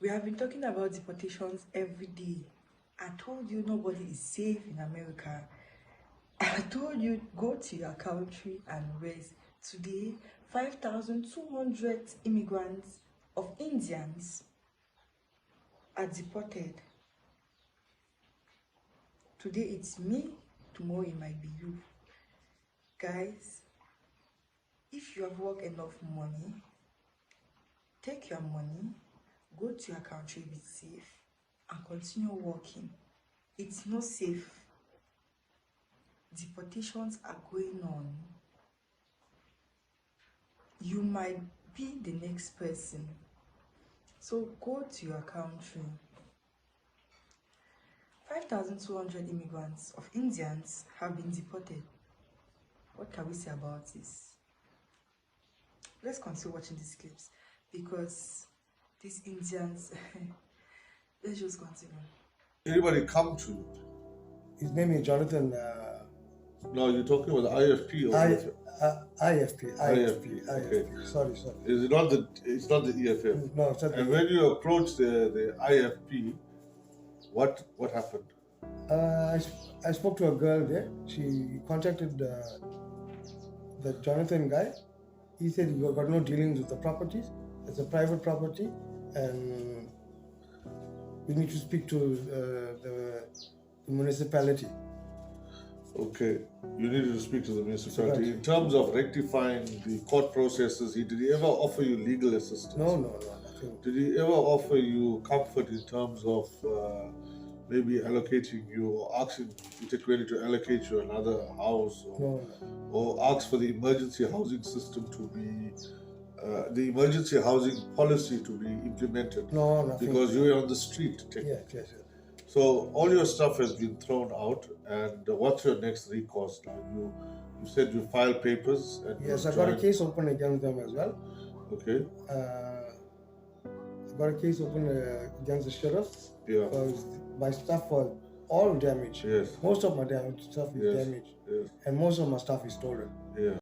We have been talking about deportations every day. I told you nobody is safe in America. I told you go to your country and rest. Today, 5,200 immigrants of Indians are deported. Today it's me, tomorrow it might be you. Guys, if you have worked enough money, take your money, go to your country, be safe, and continue working. It's not safe. Deportations are going on. You might be the next person. So go to your country. 5,200 immigrants of Indians have been deported. What can we say about this? Let's continue watching these clips because these Indians, let's just continue. Anybody come to you? His name is Jonathan. No, you're talking about the IFP or IFP. Okay. Sorry. Is it not the? It's not the EFF. No, it's not. And when you approach the IFP, what happened? I spoke to a girl there. She contacted the Jonathan guy. He said you got no dealings with the properties. It's a private property, and we need to speak to the municipality. Okay, you needed to speak to the municipality. In terms of rectifying the court processes, did he ever offer you legal assistance? No, nothing. Did he ever offer you comfort in terms of maybe allocating you or asking Repatriated to allocate you another house or ask for the emergency housing system to be, the emergency housing policy to be implemented? No, nothing. Because you were on the street. Yes. So all your stuff has been thrown out, and what's your next recourse now? You said you filed papers. And yes, I got a case open against them as well. Okay. I got a case open against the sheriff. Yeah. Because my stuff was all damaged. Yes. Most of my stuff is damaged. Yes. And most of my stuff is stolen. Yeah.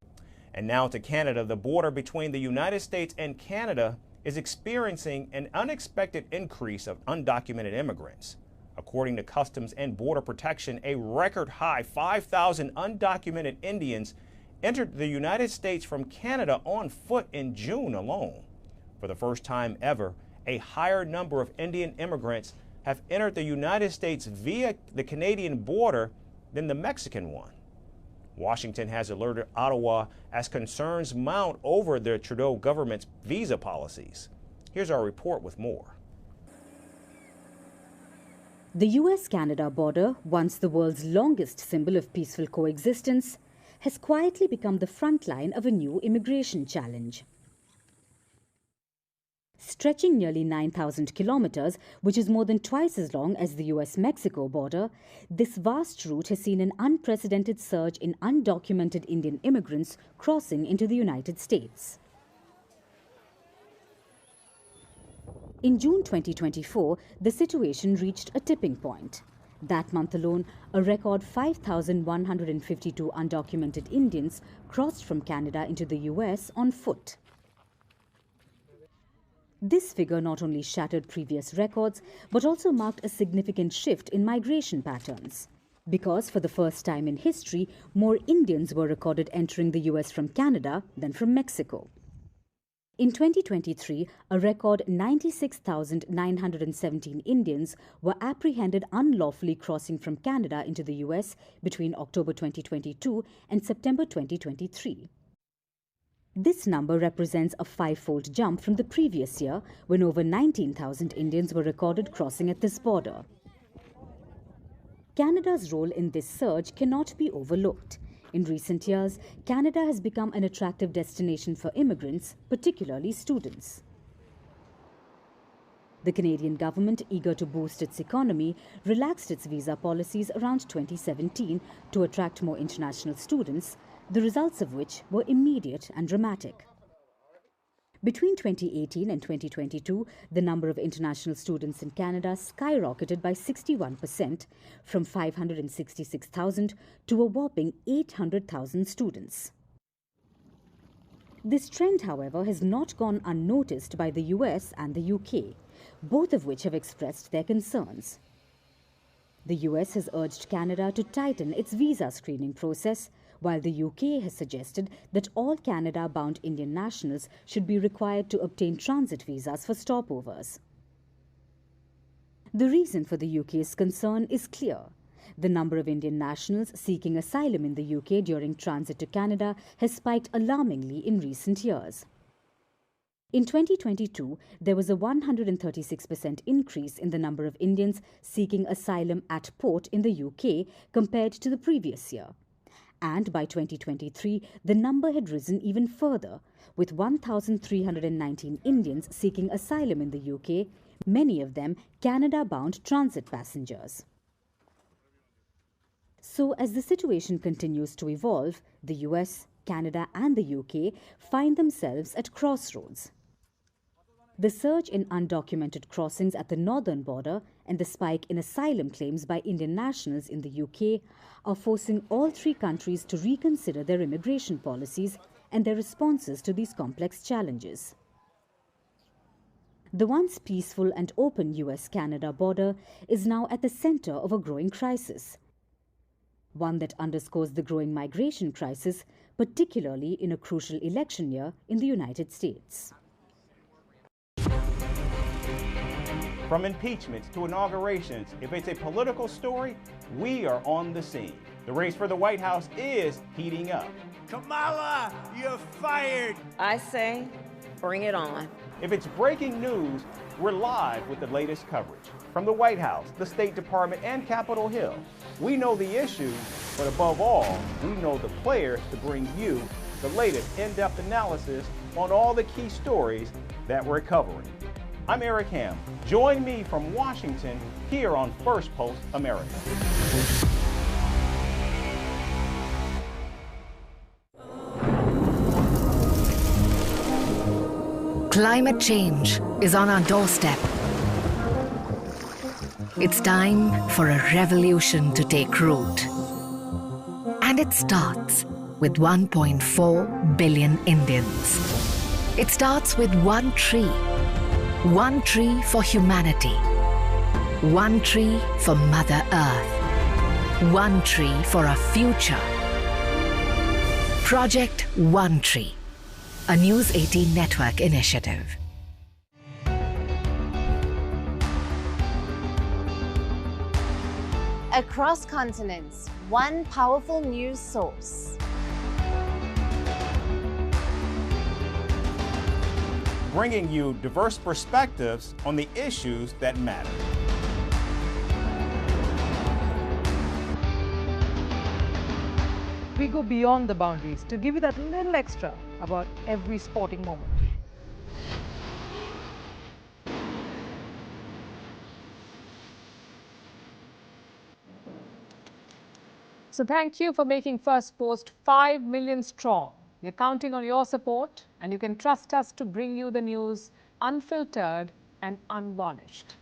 And now to Canada. The border between the United States and Canada is experiencing an unexpected increase of undocumented immigrants. According to Customs and Border Protection, a record high 5,000 undocumented Indians entered the United States from Canada on foot in June alone. For the first time ever, a higher number of Indian immigrants have entered the United States via the Canadian border than the Mexican one. Washington has alerted Ottawa as concerns mount over the Trudeau government's visa policies. Here's our report with more. The US-Canada border, once the world's longest symbol of peaceful coexistence, has quietly become the front line of a new immigration challenge. Stretching nearly 9,000 kilometers, which is more than twice as long as the US-Mexico border, this vast route has seen an unprecedented surge in undocumented Indian immigrants crossing into the United States. In June 2024, the situation reached a tipping point. That month alone, a record 5,152 undocumented Indians crossed from Canada into the US on foot. This figure not only shattered previous records, but also marked a significant shift in migration patterns. Because for the first time in history, more Indians were recorded entering the US from Canada than from Mexico. In 2023, a record 96,917 Indians were apprehended unlawfully crossing from Canada into the US between October 2022 and September 2023. This number represents a five-fold jump from the previous year, when over 19,000 Indians were recorded crossing at this border. Canada's role in this surge cannot be overlooked. In recent years, Canada has become an attractive destination for immigrants, particularly students. The Canadian government, eager to boost its economy, relaxed its visa policies around 2017 to attract more international students, the results of which were immediate and dramatic. Between 2018 and 2022, the number of international students in Canada skyrocketed by 61%, from 566,000 to a whopping 800,000 students. This trend, however, has not gone unnoticed by the US and the UK. both of which have expressed their concerns. The US has urged Canada to tighten its visa screening process, while the UK has suggested that all Canada-bound Indian nationals should be required to obtain transit visas for stopovers. The reason for the UK's concern is clear. The number of Indian nationals seeking asylum in the UK during transit to Canada has spiked alarmingly in recent years. In 2022, there was a 136% increase in the number of Indians seeking asylum at port in the UK compared to the previous year. And by 2023, the number had risen even further, with 1,319 Indians seeking asylum in the UK, many of them Canada-bound transit passengers. So, as the situation continues to evolve, the US, Canada and the UK find themselves at crossroads. The surge in undocumented crossings at the northern border and the spike in asylum claims by Indian nationals in the UK are forcing all three countries to reconsider their immigration policies and their responses to these complex challenges. The once peaceful and open US-Canada border is now at the center of a growing crisis, one that underscores the growing migration crisis, particularly in a crucial election year in the United States. From impeachments to inaugurations, if it's a political story, we are on the scene. The race for the White House is heating up. Kamala, you're fired! I say, bring it on. If it's breaking news, we're live with the latest coverage. From the White House, the State Department, and Capitol Hill, we know the issues, but above all, we know the players to bring you the latest in-depth analysis on all the key stories that we're covering. I'm Eric Ham. Join me from Washington here on First Post America. Climate change is on our doorstep. It's time for a revolution to take root. And it starts with 1.4 billion Indians. It starts with one tree. One tree for humanity. One tree for Mother Earth. One tree for a future. Project One Tree, a News 18 network initiative. Across continents, one powerful news source. Bringing you diverse perspectives on the issues that matter. We go beyond the boundaries to give you that little extra about every sporting moment. So thank you for making First Post 5 million strong. We're counting on your support, and you can trust us to bring you the news unfiltered and unvarnished.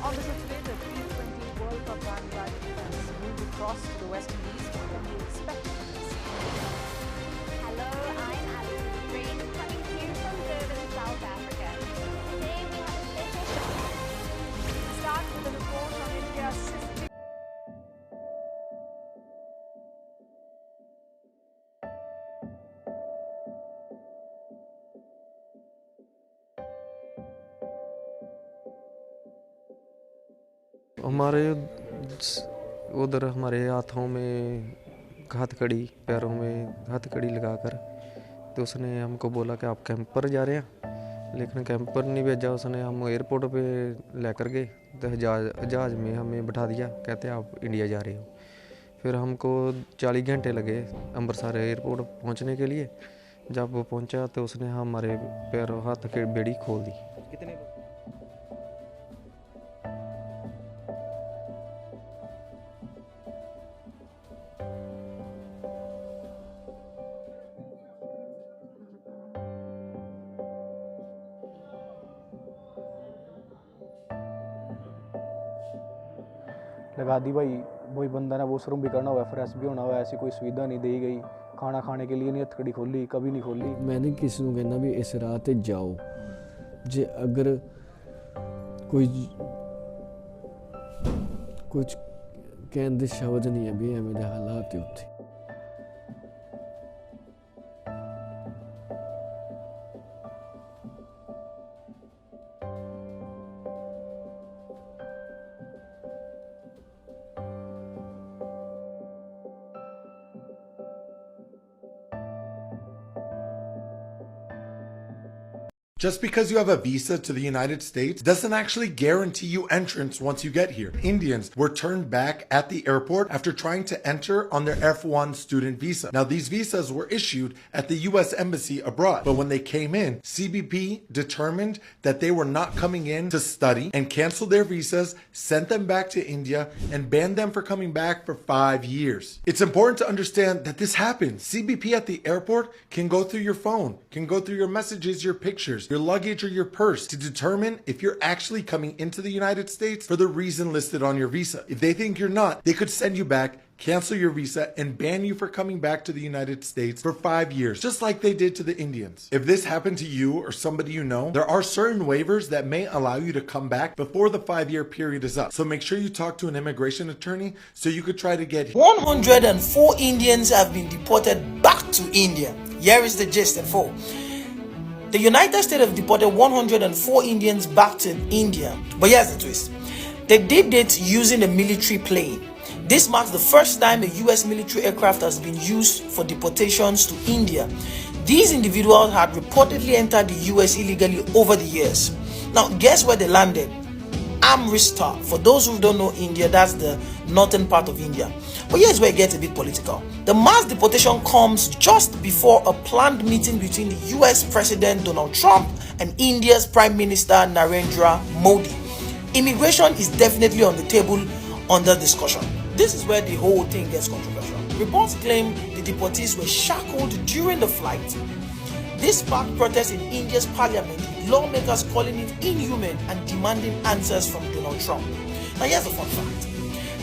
On the show today, the T20 World Cup bandwagon has moved across to the West Indies. What can we expect from this? Hello, I'm Alison Green, coming to you from Durban, South Africa. Today we have a special show. We start with a report on India's shifting. हमारे उधर हमारे हाथों में हथकड़ी, पैरों में हथकड़ी लगाकर तो उसने हमको बोला कि आप कैंप पर जा रहे हैं, लेकिन कैंप पर नहीं भेजा उसने। हम एयरपोर्ट पे लेकर गए तो जहाज़ में हमें बैठा दिया, कहते आप इंडिया जा रहे हो। फिर हमको 40 घंटे लगे अमृतसर एयरपोर्ट पहुंचने के लिए। जब वो पहुंचा तो उसने हमारे पैरों हाथ की बेड़ी खोल दी। कितने लगा दी भाई, वही बंदा ने वॉशरूम भी करना हुआ, फ्रेश भी होना हुआ, ऐसी कोई सुविधा नहीं दी गई, खाना खाने के लिए नहीं हथकड़ी खोली, कभी नहीं खोली। मैंने किसी को कहना भी इस रात जाओ, जे अगर कोई कुछ कहने शब्द नहीं है भी एवं दे हालात उत्थे। Just because you have a visa to the United States doesn't actually guarantee you entrance once you get here. Indians were turned back at the airport after trying to enter on their F1 student visa. Now, these visas were issued at the US Embassy abroad, but when they came in, CBP determined that they were not coming in to study and canceled their visas, sent them back to India, and banned them for coming back for 5 years. It's important to understand that this happens. CBP at the airport can go through your phone, can go through your messages, your pictures, your luggage, or your purse to determine if you're actually coming into the United States for the reason listed on your visa. If they think you're not, they could send you back, cancel your visa, and ban you for coming back to the United States for 5 years, just like they did to the Indians. If this happened to you or somebody you know, there are certain waivers that may allow you to come back before the 5-year period is up. So make sure you talk to an immigration attorney so you could try to get 104 Indians have been deported back to India. Here is the gist in full. The United States have deported 104 Indians back to India. But here's the twist. They did it using a military plane. This marks the first time a US military aircraft has been used for deportations to India. These individuals had reportedly entered the US illegally over the years. Now, guess where they landed? Amritsar. For those who don't know India, that's the northern part of India. But here's where it gets a bit political. The mass deportation comes just before a planned meeting between the US President Donald Trump and India's Prime Minister Narendra Modi. Immigration is definitely on the table under discussion. This is where the whole thing gets controversial. Reports claim the deportees were shackled during the flight. This sparked protests in India's parliament, with lawmakers calling it inhuman and demanding answers from Donald Trump. Now here's the fun fact.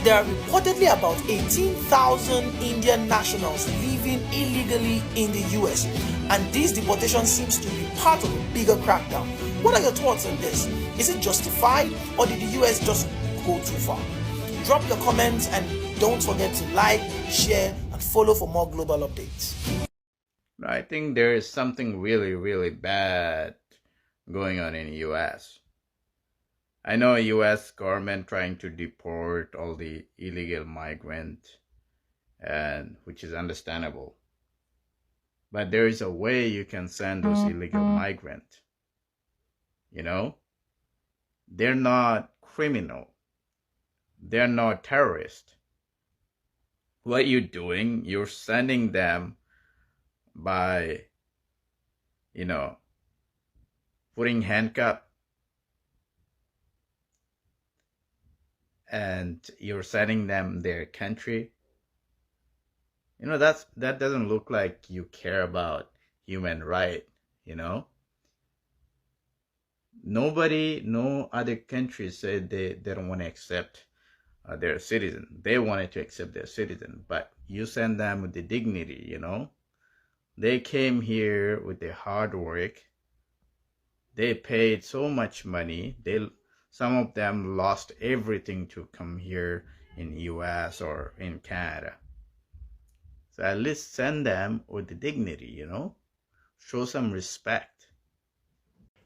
There are reportedly about 18,000 Indian nationals living illegally in the US, and this deportation seems to be part of a bigger crackdown. What are your thoughts on this? Is it justified, or did the US just go too far? Drop your comments and don't forget to like, share, and follow for more global updates. I think there is something really, really bad going on in the US. I know US government trying to deport all the illegal migrants, and which is understandable. But there is a way you can send those illegal migrants. You know? They're not criminal. They're not terrorists. What you're doing, you're sending them by, putting handcuffs, and you're sending them their country. That doesn't look like you care about human right, Nobody, no other country said they don't want to accept their citizen. They wanted to accept their citizen, but you send them with the dignity, They came here with their hard work. They paid so much money. Some of them lost everything to come here in the US or in Canada. So at least send them with the dignity, Show some respect.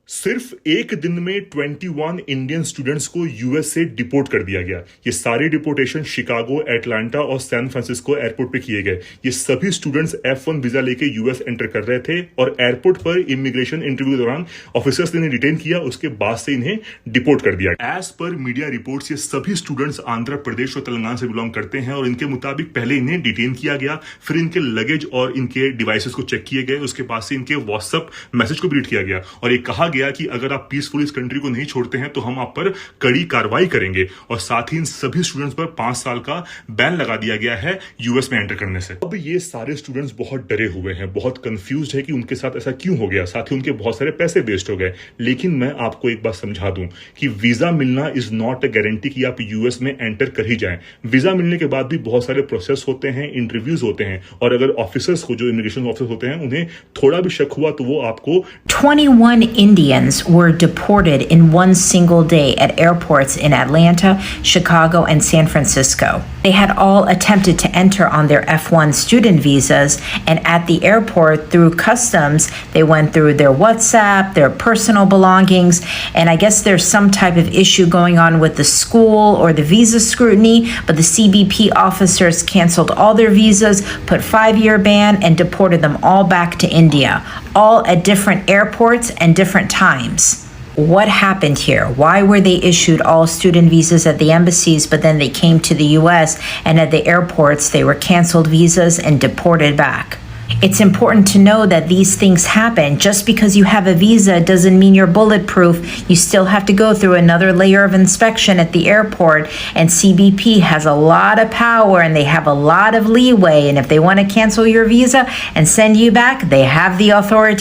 सिर्फ एक दिन में 21 Indian students को US से deport कर दिया गया। ये सारे डिपोर्टेशन शिकागो, एटलांटा और सैन फ्रांसिस्को एयरपोर्ट पे किए गए। ये सभी स्टूडेंट्स F1 वीजा लेके यूएस एंटर कर रहे थे और एयरपोर्ट पर इमिग्रेशन इंटरव्यू के दौरान ऑफिसर्स ने इन्हें डिटेन किया, उसके बाद से इन्हें डिपोर्ट कर दिया। एज पर मीडिया रिपोर्ट्स ये सभी स्टूडेंट्स आंध्र प्रदेश और तेलंगाना से बिलोंग करते हैं और इनके मुताबिक पहले इन्हें डिटेन किया गया, फिर इनके लगेज और इनके डिवाइसेस को चेक किए गए, उसके बाद से इनके व्हाट्सएप मैसेज को भी रीड किया गया और ये कहा गया कि अगर आप पीसफुली इस कंट्री को नहीं छोड़ते हैं तो हम आप पर कड़ी कार्रवाई करेंगे, और साथ ही इन सभी स्टूडेंट्स पर 5 साल का बैन लगा दिया गया है यूएस में एंटर करने से। अब ये सारे स्टूडेंट्स बहुत डरे हुए हैं, बहुत कंफ्यूज्ड है कि उनके साथ ऐसा क्यों हो गया, साथ ही उनके बहुत सारे पैसे वेस्ट हो गए। लेकिन मैं आपको एक बात समझा दूं कि वीजा मिलना इज नॉट अ गारंटी कि आप यूएस में एंटर कर ही जाएं। वीजा मिलने के बाद भी बहुत सारे प्रोसेस होते हैं, इंटरव्यूज होते हैं, और अगर ऑफिसर्स को, जो इमिग्रेशन ऑफिसर होते हैं, उन्हें थोड़ा भी शक हुआ तो वो आपको 21 Indians were deported in one single day at airports in Atlanta, Chicago, and San Francisco. They had all attempted to enter on their F1 student visas, and at the airport, through customs, they went through their WhatsApp, their personal belongings, and I guess there's some type of issue going on with the school or the visa scrutiny, but the CBP officers canceled all their visas, put 5-year ban, and deported them all back to India, all at different airports and different times. What happened here? Why were they issued all student visas at the embassies, but then they came to the US and at the airports they were canceled visas and deported back? It's important to know that these things happen. Just because you have a visa doesn't mean you're bulletproof. You still have to go through another layer of inspection at the airport, and CBP has a lot of power and they have a lot of leeway, and if they want to cancel your visa and send you back, they have the authority.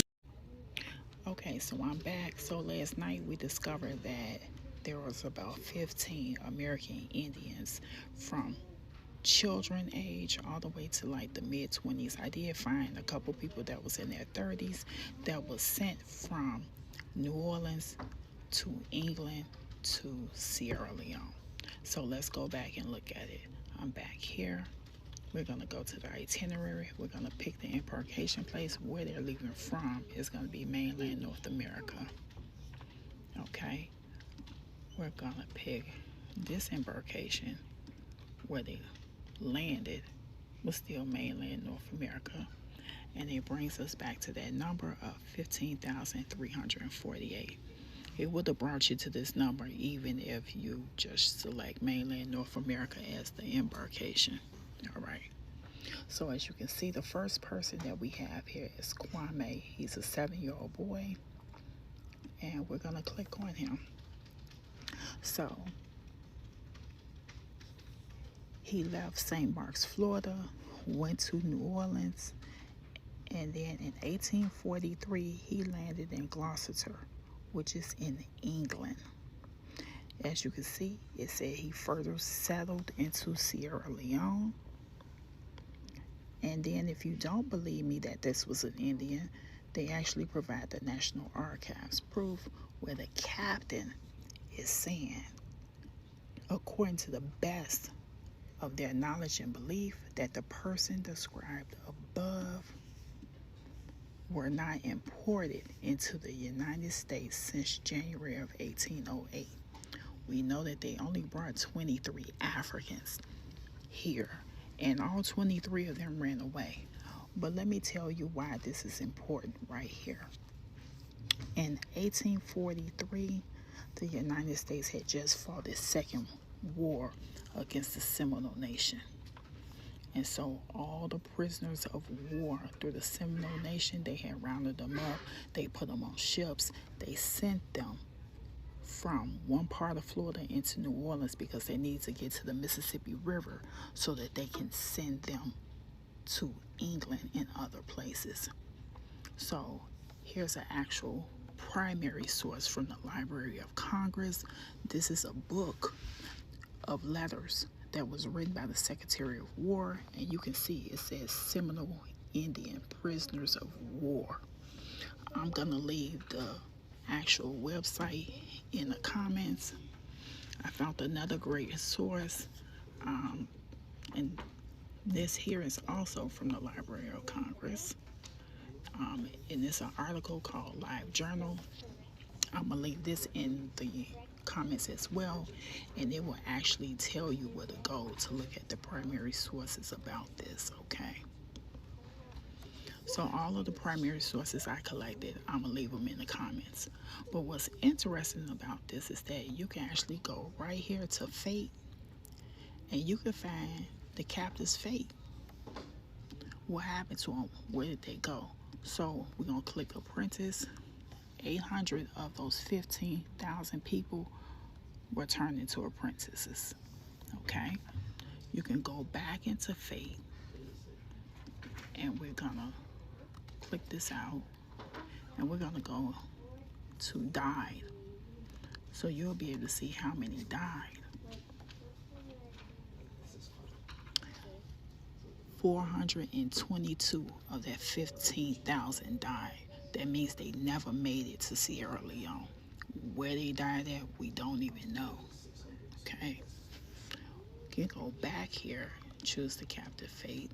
Okay, so I'm back. So last night we discovered that there was about 15 American Indians from children age all the way to like the mid-20s. I did find a couple people that was in their 30s that was sent from New Orleans to England to Sierra Leone. So let's go back and look at it. I'm back here. We're going to go to the itinerary. We're going to pick the embarkation place. Where they're leaving from is going to be mainland North America. Okay. We're going to pick this embarkation where they landed was still mainland North America, and it brings us back to that number of 15,348. It would have brought you to this number even if you just select mainland North America as the embarkation. All right, so as you can see, the first person that we have here is Kwame. He's a 7-year-old boy, and we're gonna click on him. So he left St. Mark's, Florida, went to New Orleans, and then in 1843, he landed in Gloucester, which is in England. As you can see, it said he further settled into Sierra Leone. And then if you don't believe me that this was an Indian, they actually provide the National Archives proof where the captain is saying, according to the best of their knowledge and belief, that the person described above were not imported into the United States since January of 1808. We know that they only brought 23 Africans here, and all 23 of them ran away. But let me tell you why this is important right here. In 1843, the United States had just fought its second war against the Seminole Nation. And so all the prisoners of war through the Seminole Nation, they had rounded them up. They put them on ships. They sent them from one part of Florida into New Orleans because they need to get to the Mississippi River so that they can send them to England and other places. So here's an actual primary source from the Library of Congress. This is a book of letters that was written by the Secretary of War, and you can see it says Seminole Indian Prisoners of War. I'm gonna leave the actual website in the comments. I found another great source, and this here is also from the Library of Congress, and it's an article called Live Journal. I'm gonna leave this in the comments as well, and it will actually tell you where to go to look at the primary sources about this. Okay, so all of the primary sources I collected, I'm gonna leave them in the comments. But what's interesting about this is that you can actually go right here to fate, and you can find the captive's fate. What happened to them? Where did they go? So we're gonna click apprentice, 800 of those 15,000 people were turned into apprentices. Okay? You can go back into Fate, and we're gonna click this out, and we're gonna go to died. So you'll be able to see how many died. 422 of that 15,000 died. That means they never made it to Sierra Leone. Where they died at, we don't even know. Okay? You can go back here, choose the captive fate,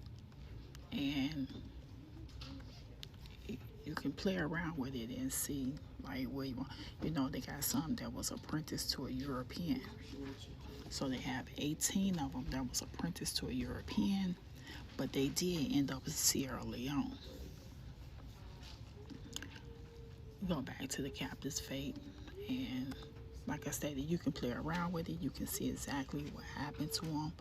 and you can play around with it and see like where you want. You know, they got some that was apprenticed to a European. So they have 18 of them that was apprenticed to a European, but they did end up in Sierra Leone. Go back to the captive's fate, and like I stated, you can play around with it. You can see exactly what happened to them.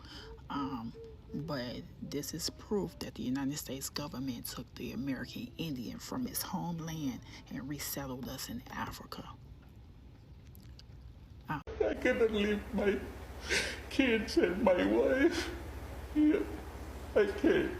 But this is proof that the United States government took the American Indian from his homeland and resettled us in Africa. I cannot leave my kids and my wife here. I can't.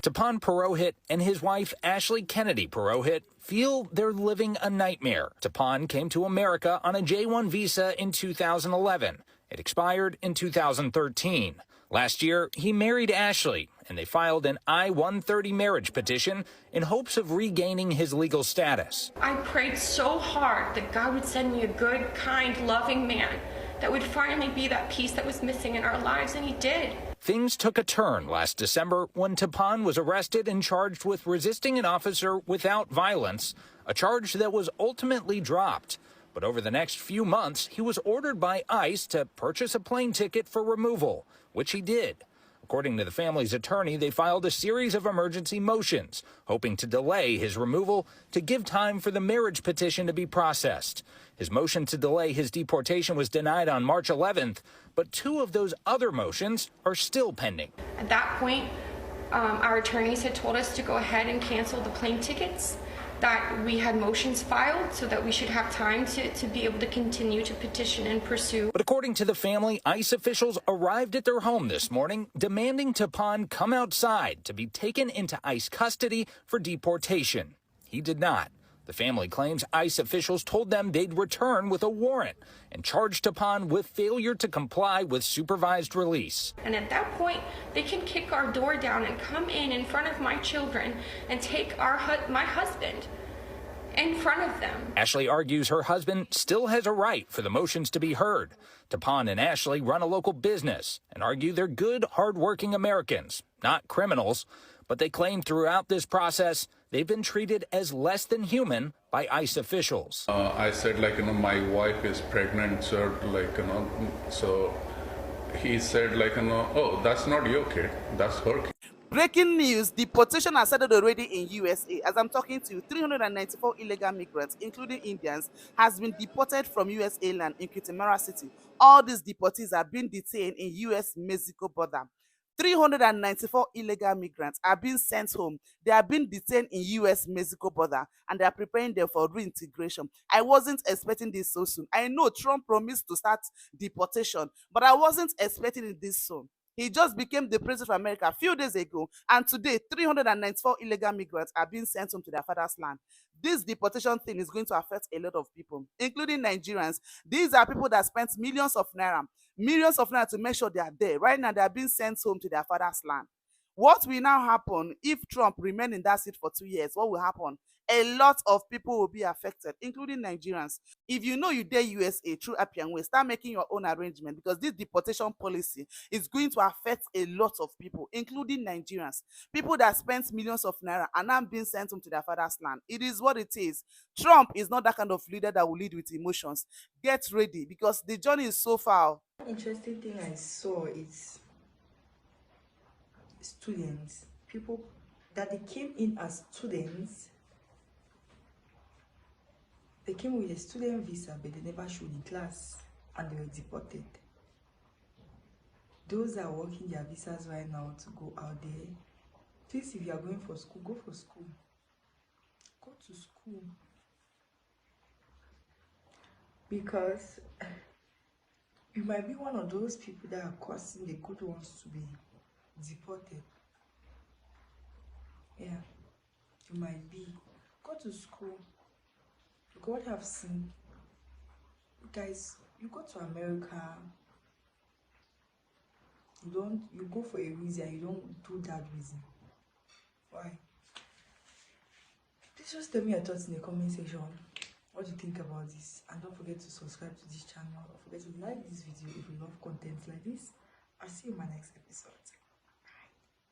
Tapan Purohit and his wife Ashley Kennedy Purohit feel they're living a nightmare. Tapan came to America on a J-1 visa in 2011. It expired in 2013. Last year, he married Ashley, and they filed an I-130 marriage petition in hopes of regaining his legal status. I prayed so hard that God would send me a good, kind, loving man that would finally be that piece that was missing in our lives, and he did. Things took a turn last December when Tapan was arrested and charged with resisting an officer without violence, a charge that was ultimately dropped. But over the next few months, he was ordered by ICE to purchase a plane ticket for removal, which he did. According to the family's attorney, they filed a series of emergency motions, hoping to delay his removal to give time for the marriage petition to be processed. His motion to delay his deportation was denied on March 11th, but two of those other motions are still pending. At that point, our attorneys had told us to go ahead and cancel the plane tickets, that we had motions filed so that we should have time to be able to continue to petition and pursue. But according to the family, ICE officials arrived at their home this morning demanding Tapan come outside to be taken into ICE custody for deportation. He did not. The family claims ICE officials told them they'd return with a warrant and charged Tapan with failure to comply with supervised release. And at that point, they can kick our door down and come in front of my children and take my husband in front of them. Ashley argues her husband still has a right for the motions to be heard. Tapan and Ashley run a local business and argue they're good, hardworking Americans, not criminals. But they claim throughout this process, they've been treated as less than human by ICE officials. I said, my wife is pregnant, sir, so he said, oh, that's not your kid, that's her kid. Breaking news, deportation has started already in USA. As I'm talking to you, 394 illegal migrants, including Indians, has been deported from USA land in Kitamara City. All these deportees are being detained in US-Mexico border. 394 illegal migrants are being sent home. They are being detained in US-Mexico border, and they are preparing them for reintegration. I wasn't expecting this so soon. I know Trump promised to start deportation, but I wasn't expecting it this soon. He just became the president of America a few days ago, and today 394 illegal migrants are being sent home to their father's land. This deportation thing is going to affect a lot of people, including Nigerians. These are people that spent millions of naira to make sure they are there. Right now, they are being sent home to their father's land. What will now happen if Trump remains in that seat for 2 years? What will happen? A lot of people will be affected, including Nigerians. If you know you dare USA through Appian Way, start making your own arrangement, because this deportation policy is going to affect a lot of people, including Nigerians. People that spent millions of naira are now being sent home to their father's land. It is what it is. Trump is not that kind of leader that will lead with emotions. Get ready, because the journey is so far. Interesting thing I saw is students, people that they came in as students. They came with a student visa, but they never showed the class, and they were deported. Those that are working their visas right now to go out there, please, if you are going for school, go for school. Go to school. because you might be one of those people that are causing the good ones to be deported. Yeah, you might be. Go to school. Look what I've seen. Guys, you go to America, you go for a reason, you don't do that reason. Why? Please just tell me your thoughts in the comment section. What do you think about this? And don't forget to subscribe to this channel. Don't forget to like this video if you love content like this. I'll see you in my next episode.